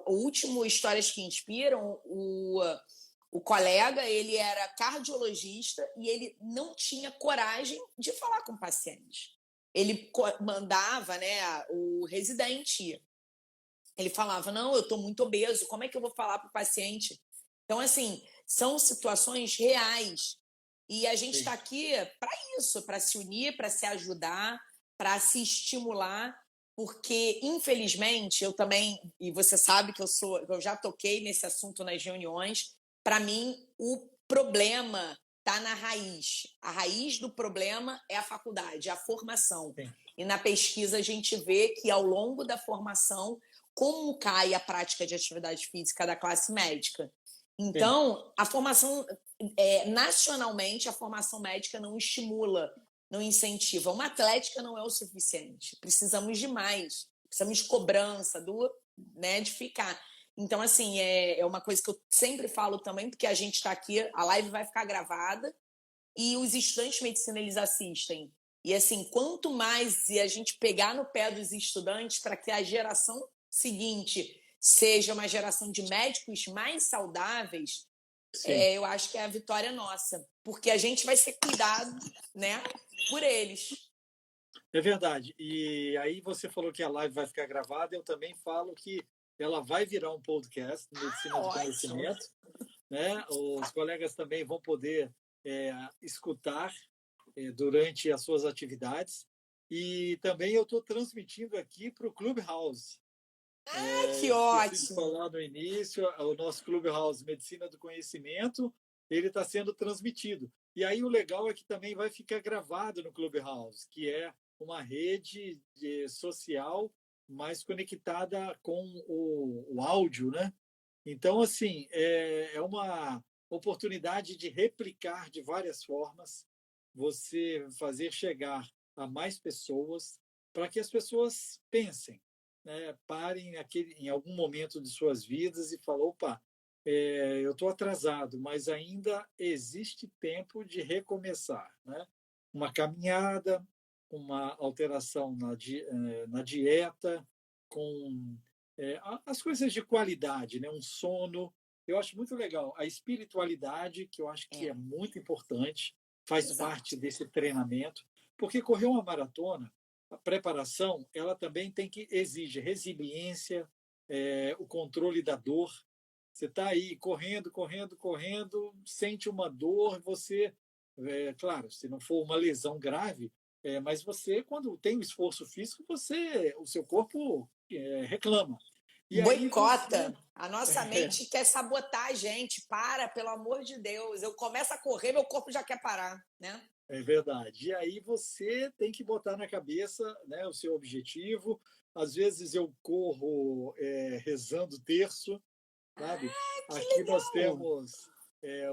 o último Histórias que Inspiram, o colega, ele era cardiologista e ele não tinha coragem de falar com o paciente. Ele mandava, né, o residente. Ele falava, não, eu estou muito obeso, como é que eu vou falar para o paciente? Então, assim, são situações reais. E a gente está aqui para isso, para se unir, para se ajudar, para se estimular, porque, infelizmente, eu também, e você sabe que eu já toquei nesse assunto nas reuniões, para mim, o problema está na raiz. A raiz do problema é a faculdade, é a formação. Sim. E na pesquisa a gente vê que, ao longo da formação, como cai a prática de atividade física da classe médica. Então, a formação, nacionalmente, a formação médica não estimula, não incentiva. Uma atlética não é o suficiente. Precisamos de mais. Precisamos de cobrança, de ficar. Então, assim, é uma coisa que eu sempre falo também, porque a gente está aqui, a live vai ficar gravada, e os estudantes de medicina eles assistem. E assim, quanto mais a gente pegar no pé dos estudantes para que a geração seguinte seja uma geração de médicos mais saudáveis, eu acho que é a vitória nossa, porque a gente vai ser cuidado, né, por eles. É verdade. E aí você falou que a live vai ficar gravada, eu também falo que ela vai virar um podcast de Medicina do Conhecimento, né? Os colegas também vão poder escutar durante as suas atividades. E também eu estou transmitindo aqui para o Clubhouse. Que Esqueci de ótimo! falar no início, o nosso Clubhouse Medicina do Conhecimento, ele está sendo transmitido. E aí o legal é que também vai ficar gravado no Clubhouse, que é uma rede social mais conectada com o áudio, né? Então, assim, é uma oportunidade de replicar de várias formas, você fazer chegar a mais pessoas, para que as pessoas pensem, né? Parem em algum momento de suas vidas e falem, opa, eu estou atrasado, mas ainda existe tempo de recomeçar, né? Uma caminhada, uma alteração na dieta, com as coisas de qualidade, né? Um sono. Eu acho muito legal. A espiritualidade, que eu acho que é muito importante, faz parte desse treinamento, porque correr uma maratona, a preparação, ela também exige resiliência, o controle da dor. Você está aí correndo, correndo, correndo, sente uma dor, você, claro, se não for uma lesão grave, mas você, quando tem um esforço físico, o seu corpo reclama. E aí boicota. A nossa mente quer sabotar a gente. Para, pelo amor de Deus. Eu começo a correr, meu corpo já quer parar, né? É verdade. E aí você tem que botar na cabeça, né, o seu objetivo. Às vezes eu corro rezando terço, sabe? Aqui legal. nós temos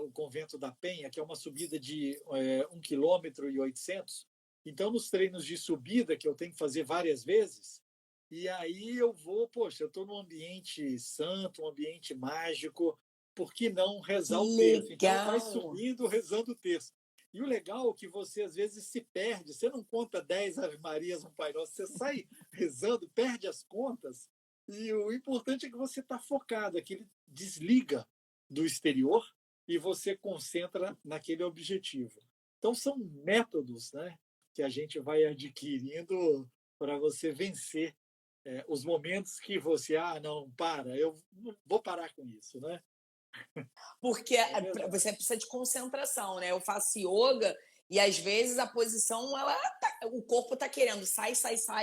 o Convento da Penha, que é uma subida de 1,8 km. Então, nos treinos de subida, que eu tenho que fazer várias vezes, e aí eu vou, poxa, eu estou num ambiente santo, um ambiente mágico, por que não rezar o terço? Então, vai subindo rezando o terço. E o legal é que você, às vezes, se perde. Você não conta 10 Ave Marias, um Pai Nosso. Você sai rezando, perde as contas. E o importante é que você está focado, é que ele desliga do exterior e você concentra naquele objetivo. Então, são métodos, né, que a gente vai adquirindo para você vencer os momentos que você, não, eu não vou parar com isso, né? Porque você precisa de concentração, né? Eu faço yoga e às vezes a posição, o corpo tá querendo, sai,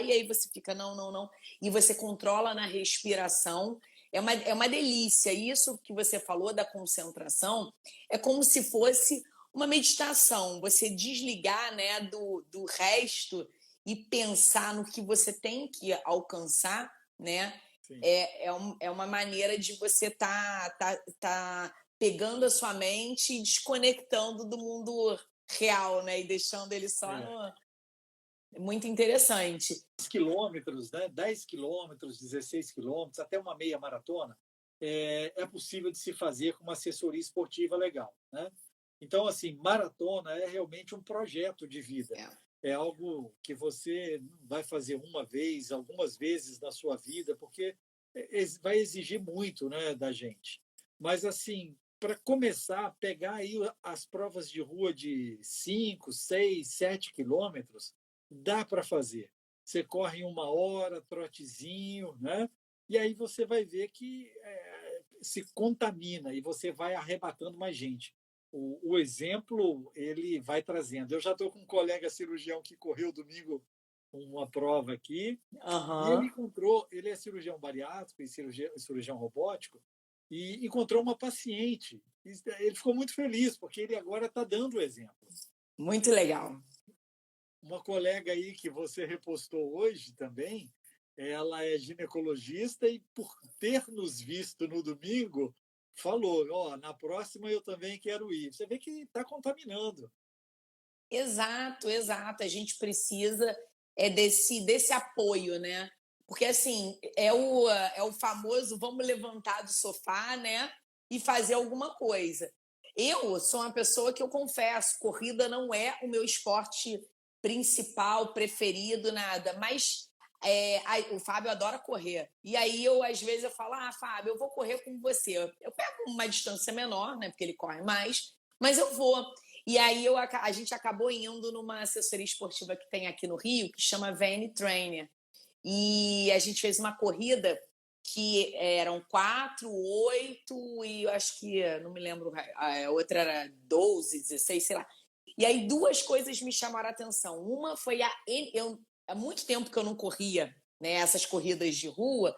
e aí você fica, não, não, não. E você controla na respiração. É uma delícia. Isso que você falou da concentração é como se fosse uma meditação. Você desligar, né, do resto e pensar no que você tem que alcançar, né? É uma maneira de você tá pegando a sua mente e desconectando do mundo real, né? E deixando ele só no... Muito interessante. 10 quilômetros, né? 10 quilômetros, 16 quilômetros, até uma meia maratona, é possível de se fazer com uma assessoria esportiva legal, né? Então, assim, maratona é realmente um projeto de vida. É algo que você vai fazer uma vez, algumas vezes na sua vida, porque vai exigir muito, né, da gente. Mas, assim, para começar a pegar aí as provas de rua de 5, 6, 7 quilômetros, dá para fazer. Você corre em 1 hora, trotezinho, né? E aí você vai ver que se contamina e você vai arrebatando mais gente. O exemplo, ele vai trazendo. Eu já estou com um colega cirurgião que correu domingo uma prova aqui, e ele é cirurgião bariátrico e cirurgião robótico, e encontrou uma paciente. Ele ficou muito feliz, porque ele agora está dando o exemplo. Muito legal. Uma colega aí que você repostou hoje também, ela é ginecologista e, por ter nos visto no domingo, falou, na próxima eu também quero ir. Você vê que está contaminando. Exato, exato. A gente precisa desse apoio, né? Porque, assim, é o famoso vamos levantar do sofá, né? E fazer alguma coisa. Eu sou uma pessoa que eu confesso, corrida não é o meu esporte principal, preferido, nada, mas o Fábio adora correr. E aí às vezes eu falo, Fábio, eu vou correr com você. Eu pego uma distância menor, né? Porque ele corre mais, mas eu vou. E aí a gente acabou indo numa assessoria esportiva que tem aqui no Rio, que chama VN Trainer. E a gente fez uma corrida que eram 4, 8 e eu acho que, não me lembro, a outra era 12, 16, sei lá. E aí duas coisas me chamaram a atenção. Uma foi há muito tempo que eu não corria, né, essas corridas de rua,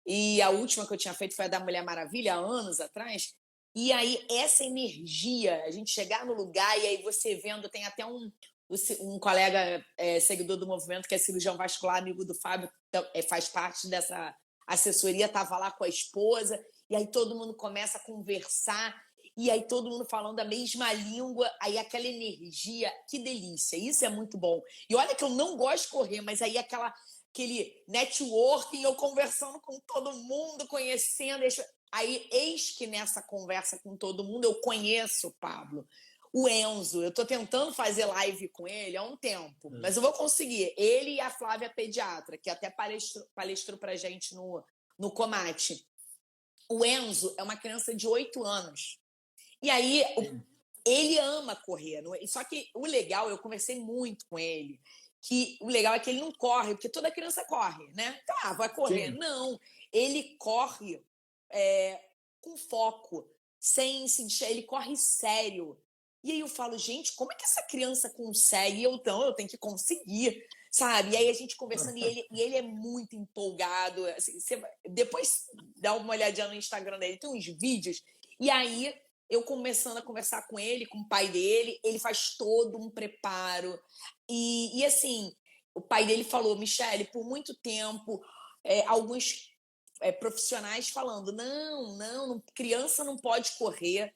e a última que eu tinha feito foi a da Mulher Maravilha, há anos atrás. E aí essa energia, a gente chegar no lugar e aí você vendo, tem até um colega seguidor do movimento, que é cirurgião vascular, amigo do Fábio, faz parte dessa assessoria, estava lá com a esposa, e aí todo mundo começa a conversar, e aí todo mundo falando a mesma língua, aí aquela energia, que delícia, isso é muito bom. E olha que eu não gosto de correr, mas aí aquele networking, eu conversando com todo mundo, conhecendo, aí eis que nessa conversa com todo mundo eu conheço o Pablo. O Enzo, eu estou tentando fazer live com ele há um tempo, mas eu vou conseguir. Ele e a Flávia Pediatra, que até palestrou para a gente no Comate. O Enzo é uma criança de 8 anos. E aí, ele ama correr. Só que o legal, eu conversei muito com ele, que o legal é que ele não corre, porque toda criança corre, né? Tá, vai correr. Sim. Não, ele corre com foco, ele corre sério. E aí eu falo, gente, como é que essa criança consegue? Eu tenho que conseguir, sabe? E aí a gente conversando, e ele é muito empolgado. Assim, depois dá uma olhadinha no Instagram dele, tem uns vídeos. E aí eu começando a conversar com ele, com o pai dele, ele faz todo um preparo. E assim, o pai dele falou, Michele, por muito tempo, alguns profissionais falando, não, criança não pode correr.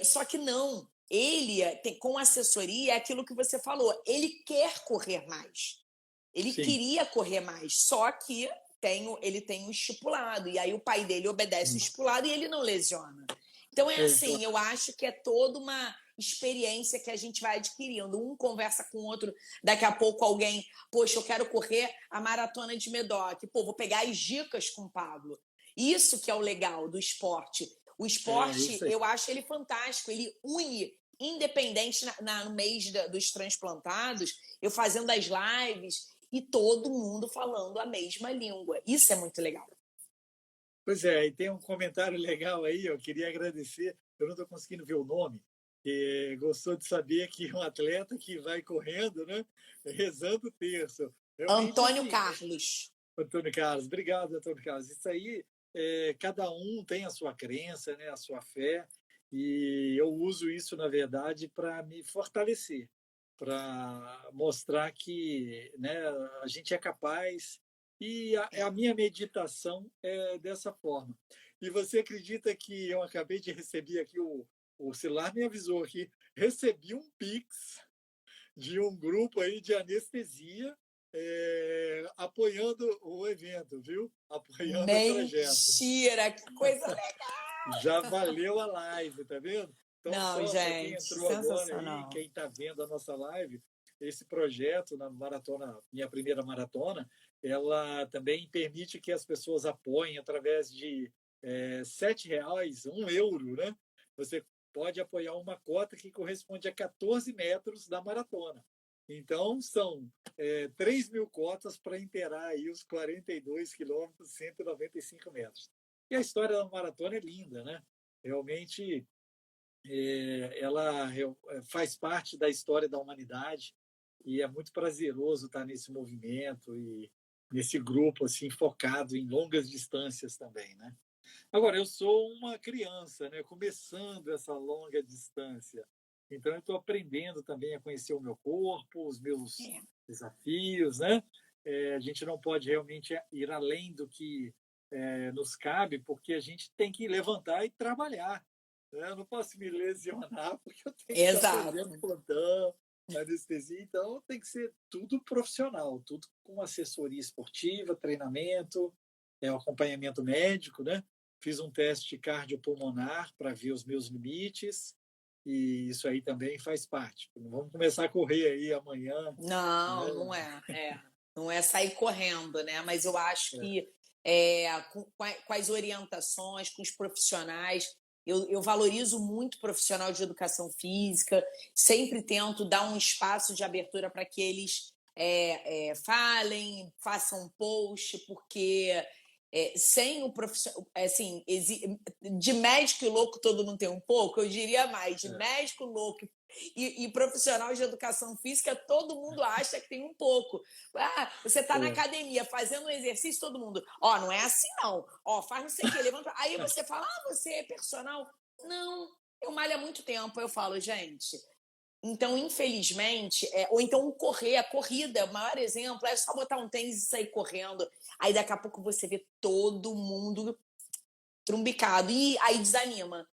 Só que não, ele com assessoria, é aquilo que você falou, ele quer correr mais. Ele Sim. queria correr mais, só que ele tem um estipulado, e aí o pai dele obedece o estipulado e ele não lesiona. Então assim, eu acho que é toda uma experiência que a gente vai adquirindo. Um conversa com o outro, daqui a pouco alguém, poxa, eu quero correr a maratona de Medoc. Pô, vou pegar as dicas com o Pablo. Isso que é o legal do esporte. O esporte, eu acho ele fantástico. Ele une, independente no mês dos transplantados, eu fazendo as lives e todo mundo falando a mesma língua. Isso é muito legal. Pois é, e tem um comentário legal aí, eu queria agradecer, eu não estou conseguindo ver o nome, que gostou de saber que um atleta que vai correndo, né, rezando o terço. Antônio assim, Carlos. Antônio Carlos, obrigado, Antônio Carlos. Isso aí, cada um tem a sua crença, né, a sua fé, e eu uso isso, na verdade, para me fortalecer, para mostrar que, né, a gente é capaz. E a minha meditação é dessa forma. E você acredita que eu acabei de receber aqui, o celular me avisou aqui, recebi um Pix de um grupo aí de anestesia apoiando o evento, viu? Apoiando o projeto. Mentira, que coisa legal! Já valeu a live, tá vendo? Então, não, só gente, quem entrou agora aí, quem está vendo a nossa live, esse projeto na maratona, minha primeira maratona, ela também permite que as pessoas apoiem através de R$7, €1, né? Você pode apoiar uma cota que corresponde a 14 metros da maratona. Então, são 3.000 cotas para inteirar aí os 42 quilômetros, 195 metros. E a história da maratona é linda, né? Realmente, ela faz parte da história da humanidade e é muito prazeroso estar nesse movimento e nesse grupo assim focado em longas distâncias também, né? Agora, eu sou uma criança, né, começando essa longa distância. Então, eu estou aprendendo também a conhecer o meu corpo, os meus desafios, né? A gente não pode realmente ir além do que nos cabe, porque a gente tem que levantar e trabalhar. Né? Eu não posso me lesionar, porque eu tenho que estar fazendo plantão, anestesia. Então, tem que ser tudo profissional, tudo com assessoria esportiva, treinamento, acompanhamento médico, né? fiz um teste cardiopulmonar para ver os meus limites, e isso aí também faz parte. Vamos começar a correr aí amanhã, Não, não né? é. Não é sair correndo, né? Mas eu acho que com as orientações, com os profissionais, eu valorizo muito o profissional de educação física, sempre tento dar um espaço de abertura para que eles falem, façam um post, porque sem o profissional, assim, de médico e louco todo mundo tem um pouco, eu diria mais, de médico louco e profissional de educação física, todo mundo acha que tem um pouco. Ah, você está na academia fazendo um exercício, todo mundo, não é assim não, faz não sei o que, levanta. Aí você fala, você é personal? Não, eu malho há muito tempo. Eu falo, gente, então, infelizmente, ou então correr, a corrida, o maior exemplo é só botar um tênis e sair correndo. Aí daqui a pouco você vê todo mundo trumbicado. E aí desanima.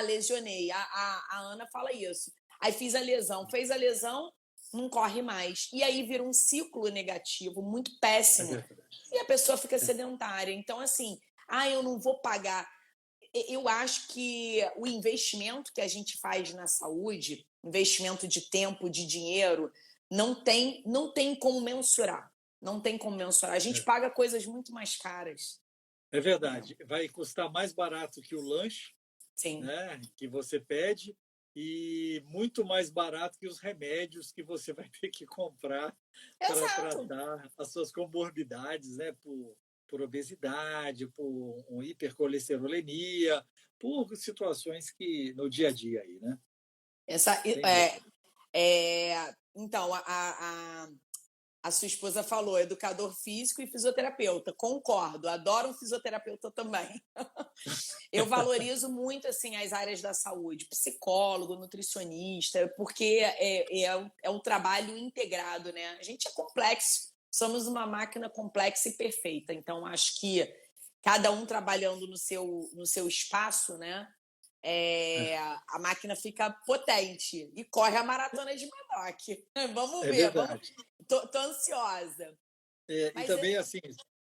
Lesionei. A Ana fala isso. Aí fiz a lesão. Fez a lesão, não corre mais. E aí vira um ciclo negativo muito péssimo. E a pessoa fica sedentária. Então, assim, eu não vou pagar. Eu acho que o investimento que a gente faz na saúde, investimento de tempo, de dinheiro, não tem como mensurar. Não tem como mensurar. A gente paga coisas muito mais caras. É verdade. Vai custar mais barato que o lanche, Sim. né, que você pede, e muito mais barato que os remédios que você vai ter que comprar para tratar as suas comorbidades, né, por obesidade, por hipercolesterolemia, por situações que no dia a dia aí, né? Então, a sua esposa falou educador físico e fisioterapeuta. Concordo, adoro um fisioterapeuta também. Eu valorizo muito assim as áreas da saúde, psicólogo, nutricionista, porque é um trabalho integrado, né? A gente é complexo, somos uma máquina complexa e perfeita. Então, acho que cada um trabalhando no seu espaço, né? A máquina fica potente e corre a maratona de Medoc. Vamos ver, tô ansiosa. E também, assim,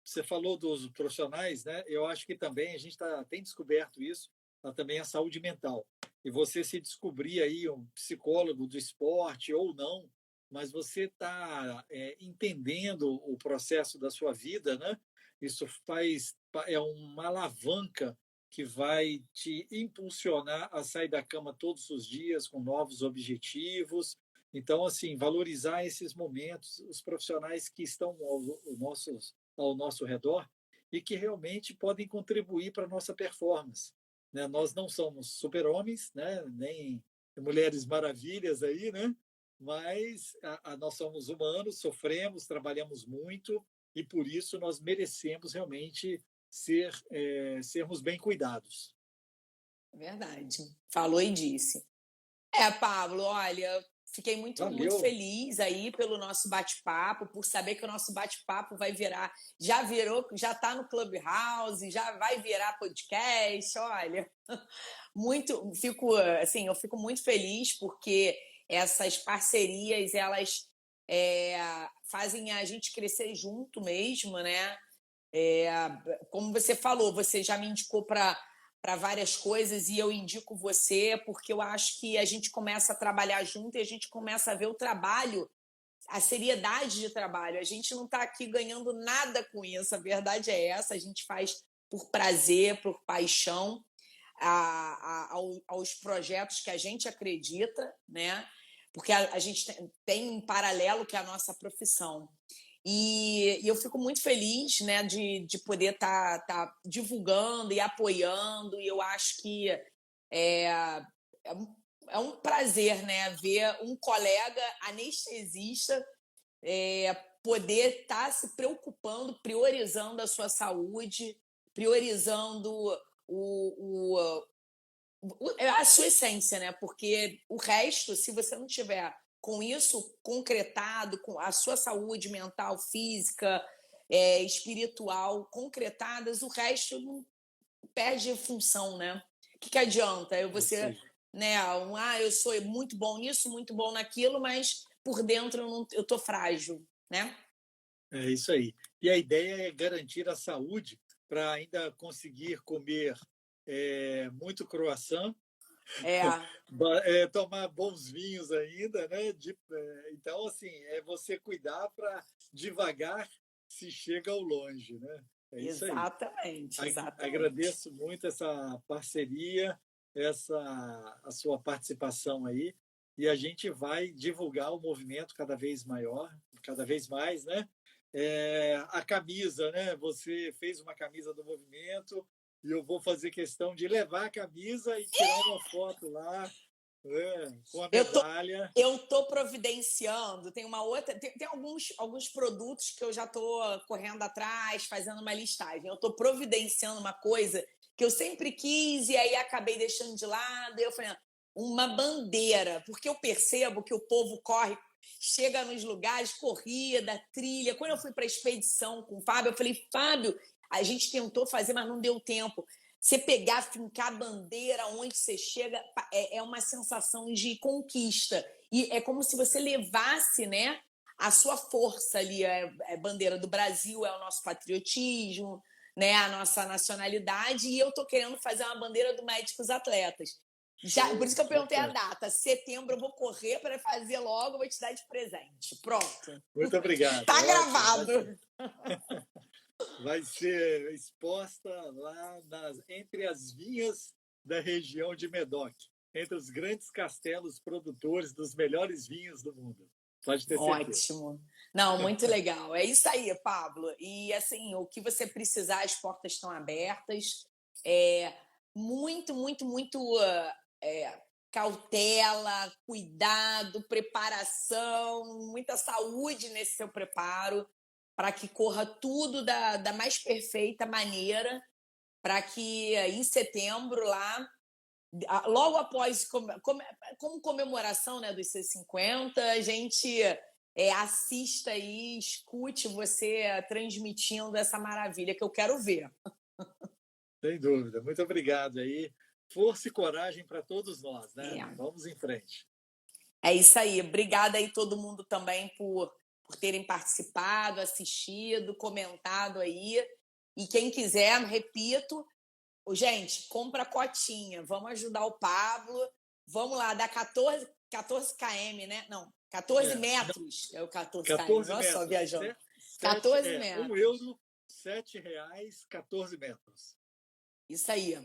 você falou dos profissionais, né? Eu acho que também a gente tem descoberto isso, também a saúde mental. E você se descobrir aí um psicólogo do esporte ou não, mas você está entendendo o processo da sua vida, né? Isso é uma alavanca que vai te impulsionar a sair da cama todos os dias com novos objetivos. Então, assim, valorizar esses momentos, os profissionais que estão ao nosso redor e que realmente podem contribuir para a nossa performance, né? Nós não somos super-homens, né? Nem mulheres maravilhas aí, né? Mas nós somos humanos, sofremos, trabalhamos muito e por isso nós merecemos realmente sermos bem cuidados. Verdade. Falou e disse. Pablo, olha, fiquei muito feliz aí pelo nosso bate-papo, por saber que o nosso bate-papo vai virar, já está no Clubhouse, já vai virar podcast, olha. Eu fico muito feliz porque essas parcerias, elas fazem a gente crescer junto mesmo, né? Como você falou, você já me indicou para várias coisas e eu indico você porque eu acho que a gente começa a trabalhar junto e a gente começa a ver o trabalho, a seriedade de trabalho. A gente não está aqui ganhando nada com isso, a verdade é essa. A gente faz por prazer, por paixão, aos projetos que a gente acredita, né? Porque a gente tem um paralelo que é a nossa profissão. E eu fico muito feliz, né, de poder tá divulgando e apoiando, e eu acho que é um prazer, né, ver um colega anestesista poder estar se preocupando, priorizando a sua saúde, priorizando a sua essência, né? Porque o resto, se você não tiver com isso concretado, com a sua saúde mental, física, espiritual concretadas, o resto não perde função, né? O que adianta? Né? Eu sou muito bom nisso, muito bom naquilo, mas por dentro eu tô frágil, né? É isso aí. E a ideia é garantir a saúde para ainda conseguir comer muito croissant, tomar bons vinhos ainda, né? Então, assim, é você cuidar para devagar se chega ao longe, né? É isso aí. Exatamente. Agradeço muito essa parceria, a sua participação aí, e a gente vai divulgar o movimento cada vez mais, né? A camisa, né? Você fez uma camisa do movimento e eu vou fazer questão de levar a camisa e tirar uma foto lá, com a medalha. Eu tô providenciando, tem uma outra, tem alguns produtos que eu já tô correndo atrás, fazendo uma listagem. Eu tô providenciando uma coisa que eu sempre quis e aí acabei deixando de lado. E eu falei, uma bandeira, porque eu percebo que o povo corre, chega nos lugares, corrida, trilha. Quando eu fui para a expedição com o Fábio, eu falei, Fábio, a gente tentou fazer, mas não deu tempo. Você pegar, fincar a bandeira onde você chega, é uma sensação de conquista. E é como se você levasse, né, a sua força ali. A bandeira do Brasil é o nosso patriotismo, né, a nossa nacionalidade. E eu estou querendo fazer uma bandeira do Médicos Atletas. Por isso que eu perguntei a data. Setembro eu vou correr para fazer logo, vou te dar de presente. Pronto. Muito obrigado. Tá gravado. Vai ser exposta lá entre as vinhas da região de Medoc, entre os grandes castelos produtores dos melhores vinhos do mundo. Pode ter certeza. Ótimo. Não, muito legal. É isso aí, Pablo. E, assim, o que você precisar, as portas estão abertas. Muito cautela, cuidado, preparação, muita saúde nesse seu preparo, para que corra tudo da mais perfeita maneira, para que em setembro, lá, logo após, como comemoração, né, dos 50, a gente assista e escute você transmitindo essa maravilha que eu quero ver. Sem dúvida. Muito obrigado aí. Força e coragem para todos nós, né? Vamos em frente. É isso aí. Obrigada aí todo mundo também por terem participado, assistido, comentado aí. E quem quiser, repito, gente, compra a cotinha. Vamos ajudar o Pablo. Vamos lá, dá 14 km, né? Não, 14 metros. É o 14 km. Nossa, só viajando. 14 metros. €1, R$7, 14 metros. Isso aí.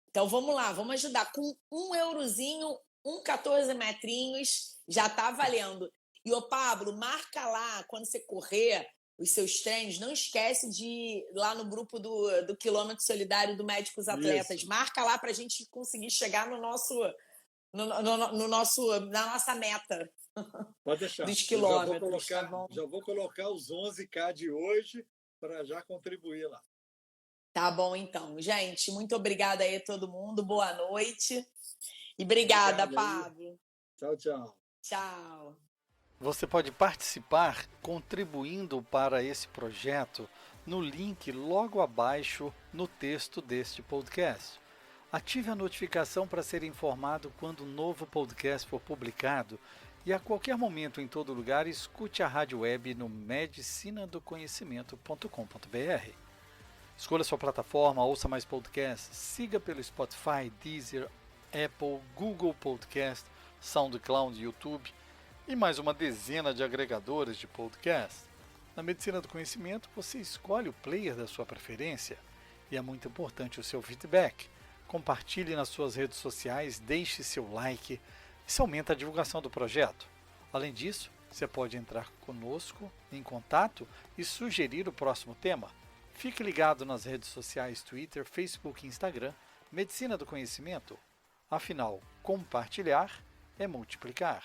Então, vamos lá, vamos ajudar. Com €1, 14 metrinhos, já tá valendo. E, ô Pablo, marca lá, quando você correr os seus treinos, não esquece de ir lá no grupo do Quilômetro Solidário do Médicos Atletas. Isso. Marca lá para a gente conseguir chegar na nossa meta. Pode deixar. Dos quilômetros. Já vou colocar os 11K de hoje para já contribuir lá. Tá bom, então. Gente, muito obrigada aí a todo mundo. Boa noite. E obrigada, Pablo. Tchau, tchau. Tchau. Você pode participar contribuindo para esse projeto no link logo abaixo no texto deste podcast. Ative a notificação para ser informado quando um novo podcast for publicado e a qualquer momento, em todo lugar, escute a rádio web no medicinadoconhecimento.com.br. Escolha sua plataforma, ouça mais podcasts, siga pelo Spotify, Deezer, Apple, Google Podcast, SoundCloud, YouTube e mais uma dezena de agregadores de podcast. Na Medicina do Conhecimento, você escolhe o player da sua preferência e é muito importante o seu feedback. Compartilhe nas suas redes sociais, deixe seu like, isso aumenta a divulgação do projeto. Além disso, você pode entrar conosco em contato e sugerir o próximo tema. Fique ligado nas redes sociais Twitter, Facebook e Instagram, Medicina do Conhecimento. Afinal, compartilhar é multiplicar.